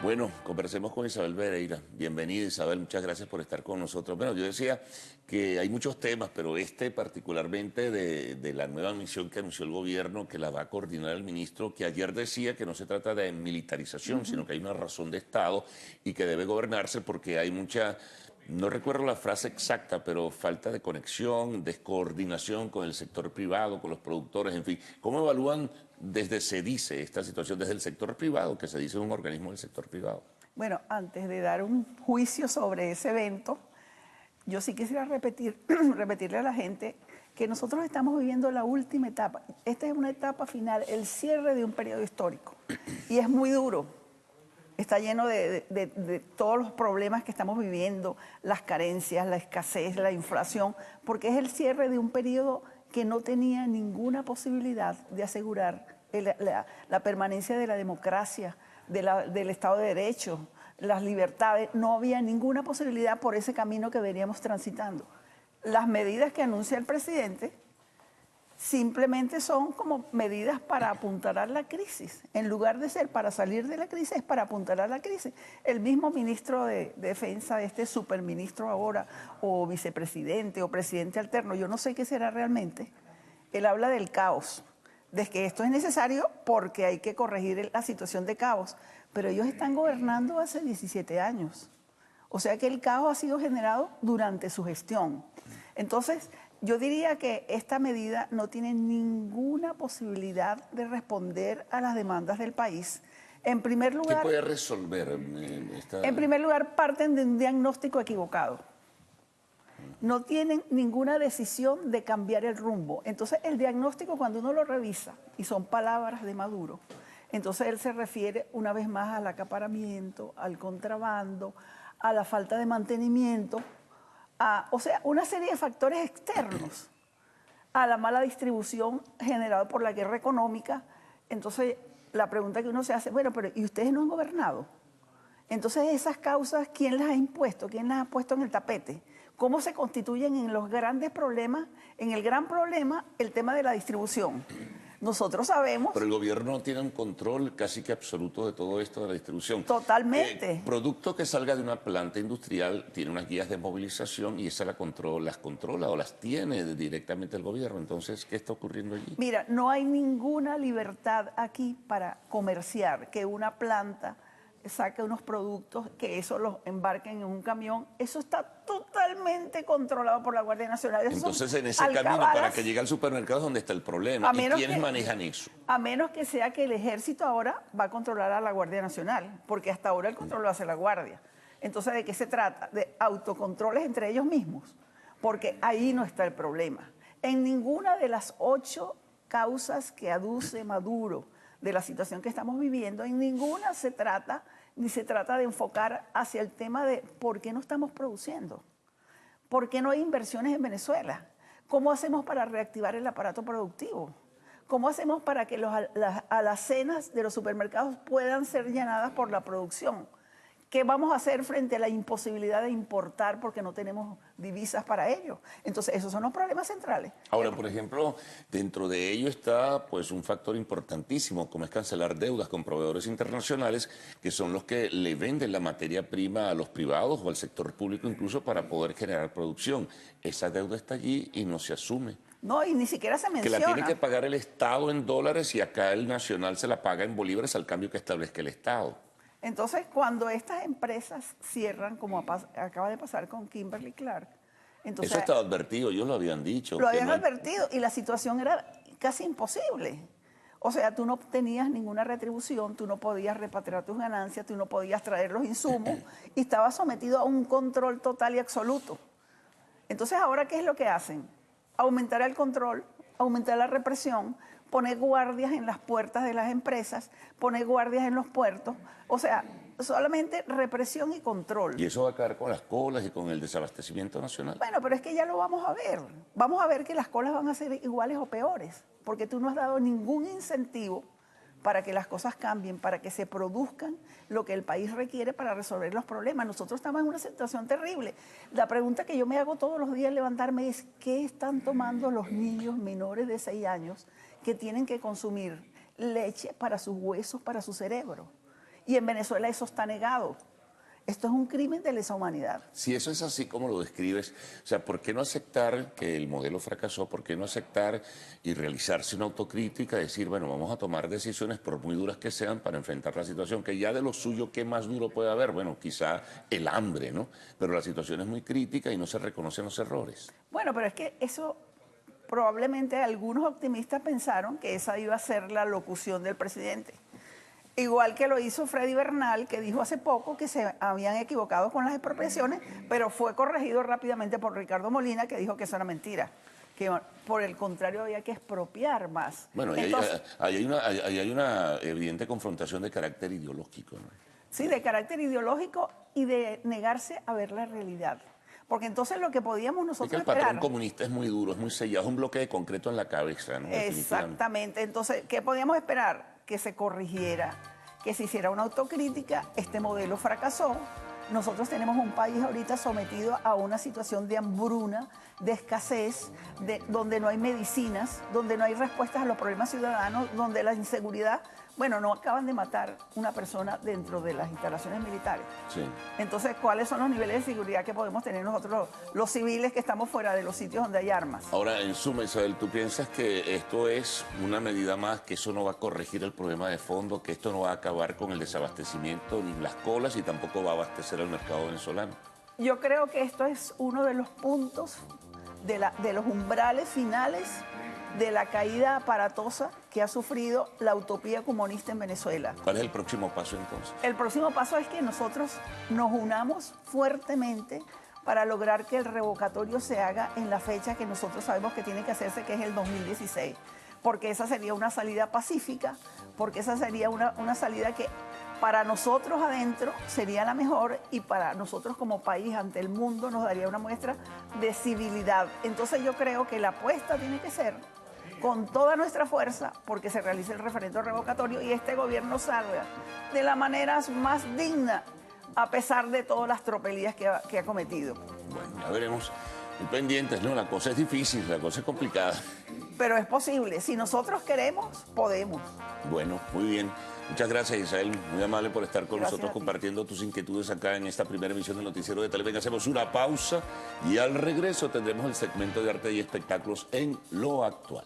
Bueno, conversemos con Isabel Pereira. Bienvenida, Isabel, muchas gracias por estar con nosotros. Bueno, yo decía que hay muchos temas, pero este particularmente de la nueva misión que anunció el gobierno, que la va a coordinar el ministro, que ayer decía que no se trata de militarización, sino que hay una razón de Estado y que debe gobernarse porque hay mucha... No recuerdo la frase exacta, pero falta de conexión, descoordinación con el sector privado, con los productores, en fin. ¿Cómo evalúan desde se dice esta situación desde el sector privado, que se dice un organismo del sector privado? Bueno, antes de dar un juicio sobre ese evento, yo sí quisiera repetirle a la gente que nosotros estamos viviendo la última etapa. Esta es una etapa final, el cierre de un periodo histórico. Y es muy duro. Está lleno de todos los problemas que estamos viviendo, las carencias, la escasez, la inflación, porque es el cierre de un periodo que no tenía ninguna posibilidad de asegurar la permanencia de la democracia, del Estado de Derecho, las libertades. No había ninguna posibilidad por ese camino que veníamos transitando. Las medidas que anuncia el presidente simplemente son como medidas para apuntalar la crisis. En lugar de ser para salir de la crisis, es para apuntalar la crisis. El mismo ministro de Defensa, este superministro ahora, o vicepresidente, o presidente alterno, yo no sé qué será realmente, él habla del caos, de que esto es necesario porque hay que corregir la situación de caos. Pero ellos están gobernando hace 17 años. O sea que el caos ha sido generado durante su gestión. Entonces, yo diría que esta medida no tiene ninguna posibilidad de responder a las demandas del país. En primer lugar, ¿qué puede resolver En primer lugar, parten de un diagnóstico equivocado. No tienen ninguna decisión de cambiar el rumbo. Entonces, el diagnóstico, cuando uno lo revisa, y son palabras de Maduro, entonces él se refiere una vez más al acaparamiento, al contrabando, a la falta de mantenimiento, o sea, una serie de factores externos, a la mala distribución generada por la guerra económica. Entonces, la pregunta que uno se hace, bueno, pero ¿y ustedes no han gobernado? Entonces, esas causas, ¿quién las ha impuesto? ¿Quién las ha puesto en el tapete? ¿Cómo se constituyen en los grandes problemas? En el gran problema, el tema de la distribución. Nosotros sabemos... Pero el gobierno tiene un control casi que absoluto de todo esto de la distribución. Totalmente. Producto que salga de una planta industrial tiene unas guías de movilización y esa las controla o las tiene directamente el gobierno. Entonces, ¿qué está ocurriendo allí? Mira, no hay ninguna libertad aquí para comerciar, que una planta saque unos productos, que eso los embarquen en un camión. Eso está totalmente controlado por la Guardia Nacional. Entonces, en ese camino, para que llegue al supermercado es donde está el problema. ¿Y quiénes manejan eso? A menos que sea que el ejército ahora va a controlar a la Guardia Nacional, porque hasta ahora el control lo hace la Guardia. Entonces, ¿de qué se trata? De autocontroles entre ellos mismos, porque ahí no está el problema. En ninguna de las 8 causas que aduce Maduro de la situación que estamos viviendo, en ninguna se trata de enfocar hacia el tema de por qué no estamos produciendo, por qué no hay inversiones en Venezuela, cómo hacemos para reactivar el aparato productivo, cómo hacemos para que las alacenas de los supermercados puedan ser llenadas por la producción. ¿Qué vamos a hacer frente a la imposibilidad de importar porque no tenemos divisas para ello? Entonces, esos son los problemas centrales. Ahora, por ejemplo, dentro de ello está pues un factor importantísimo, como es cancelar deudas con proveedores internacionales, que son los que le venden la materia prima a los privados o al sector público incluso para poder generar producción. Esa deuda está allí y no se asume. No, y ni siquiera se menciona. Que la tiene que pagar el Estado en dólares y acá el nacional se la paga en bolívares al cambio que establezca el Estado. Entonces, cuando estas empresas cierran, como acaba de pasar con Kimberly-Clark, entonces... Eso estaba advertido, ellos lo habían dicho. Lo habían advertido y la situación era casi imposible. O sea, tú no tenías ninguna retribución, tú no podías repatriar tus ganancias, tú no podías traer los insumos y estabas sometido a un control total y absoluto. Entonces, ¿ahora qué es lo que hacen? Aumentar el control, aumentar la represión, poner guardias en las puertas de las empresas, poner guardias en los puertos. O sea, solamente represión y control. ¿Y eso va a acabar con las colas y con el desabastecimiento nacional? Bueno, pero es que ya lo vamos a ver. Vamos a ver que las colas van a ser iguales o peores, porque tú no has dado ningún incentivo para que las cosas cambien, para que se produzcan lo que el país requiere para resolver los problemas. Nosotros estamos en una situación terrible. La pregunta que yo me hago todos los días al levantarme es, ¿qué están tomando los niños menores de 6 años que tienen que consumir leche para sus huesos, para su cerebro? Y en Venezuela eso está negado. Esto es un crimen de lesa humanidad. Si eso es así como lo describes, o sea, ¿por qué no aceptar que el modelo fracasó? ¿Por qué no aceptar y realizarse una autocrítica? Decir, bueno, vamos a tomar decisiones, por muy duras que sean, para enfrentar la situación, que ya de lo suyo, ¿qué más duro puede haber? Bueno, quizá el hambre, ¿no? Pero la situación es muy crítica y no se reconocen los errores. Bueno, pero es que eso probablemente algunos optimistas pensaron que esa iba a ser la locución del presidente. Igual que lo hizo Freddy Bernal, que dijo hace poco que se habían equivocado con las expropiaciones, pero fue corregido rápidamente por Ricardo Molina, que dijo que eso era mentira, que por el contrario había que expropiar más. Bueno, Entonces, ahí hay una evidente confrontación de carácter ideológico, ¿no? sí, de carácter ideológico y de negarse a ver la realidad. Porque entonces lo que podíamos Es nosotros que el patrón esperar... comunista es muy duro, es muy sellado, es un bloque de concreto en la cabeza, ¿no? Exactamente. Entonces, ¿qué podíamos esperar? Que se corrigiera, que se hiciera una autocrítica. Este modelo fracasó. Nosotros tenemos un país ahorita sometido a una situación de hambruna, de escasez, donde no hay medicinas, donde no hay respuestas a los problemas ciudadanos, donde la inseguridad... Bueno, no acaban de matar una persona dentro de las instalaciones militares. Sí. Entonces, ¿cuáles son los niveles de seguridad que podemos tener nosotros, los civiles que estamos fuera de los sitios donde hay armas? Ahora, en suma, Isabel, ¿tú piensas que esto es una medida más, que eso no va a corregir el problema de fondo, que esto no va a acabar con el desabastecimiento ni las colas y tampoco va a abastecer al mercado venezolano? Yo creo que esto es uno de los puntos, de los umbrales finales de la caída aparatosa que ha sufrido la utopía comunista en Venezuela. ¿Cuál es el próximo paso entonces? El próximo paso es que nosotros nos unamos fuertemente para lograr que el revocatorio se haga en la fecha que nosotros sabemos que tiene que hacerse, que es el 2016. Porque esa sería una salida pacífica, porque esa sería una salida que para nosotros adentro sería la mejor y para nosotros como país ante el mundo nos daría una muestra de civilidad. Entonces yo creo que la apuesta tiene que ser con toda nuestra fuerza porque se realice el referendo revocatorio y este gobierno salga de la manera más digna a pesar de todas las tropelías que ha cometido. Bueno, ya veremos. Muy pendientes, ¿no? La cosa es difícil, la cosa es complicada. Pero es posible. Si nosotros queremos, podemos. Bueno, muy bien. Muchas gracias, Isabel. Muy amable por estar con Gracias nosotros a ti. compartiendo tus inquietudes acá en esta primera emisión del Noticiero de Televen. Hacemos una pausa y al regreso tendremos el segmento de arte y espectáculos en Lo Actual.